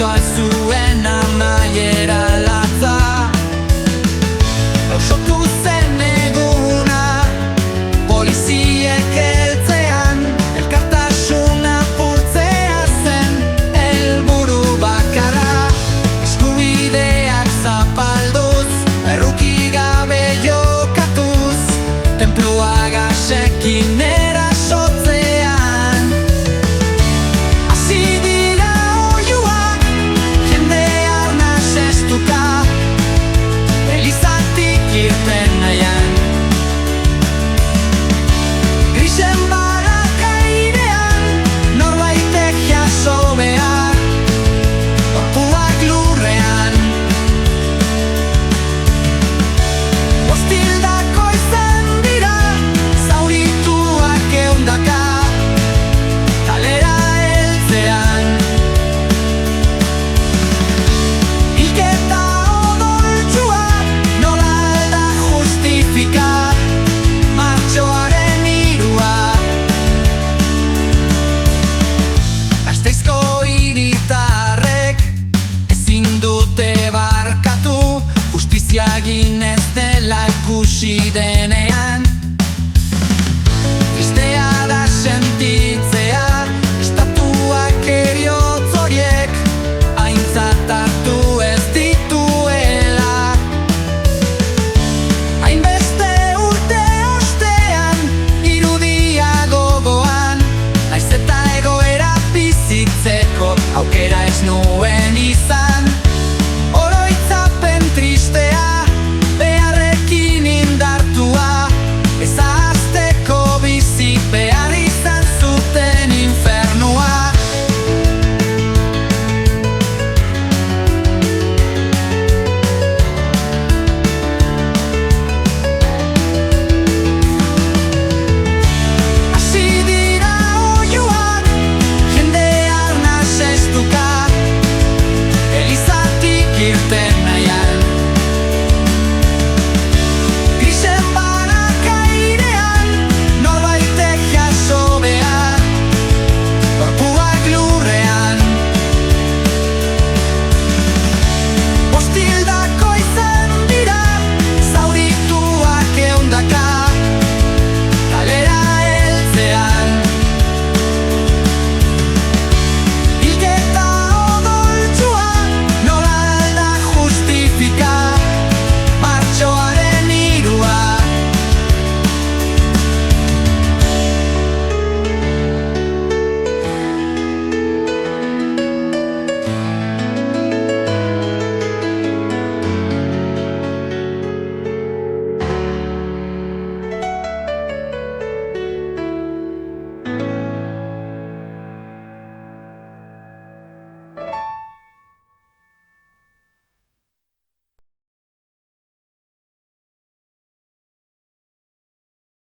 Estatutua zuen amaiera latza. Osotu zen eguna, poliziek heltzean, elkartasuna apurtzea zen helburu bakarra. Eskubideak zapalduz, erruki gabe jokatuz, tenplua gasekin erasotzean. Hasi dira oihuak, jendea arnaz estuka, elizatik irten nahian. Grisen baraka airean, norbaitek jaso behar, gorpuak lurrean. Hostildako izan dira, zaurituak ehundaka, kalera heltzean. Hilketa odoltsua, nola alda justifika, martxoaren 3. Gasteizko hiritarrek ezin dute barkatu, justizia egin ez dela ikusi denean. Tristea da sentitzea, estatuak heriotz horiek aintzat hartu ez dituela. Hainbeste urte ostean, irudia gogoan, naiz eta egoera bizitzeko aukera ez nuen.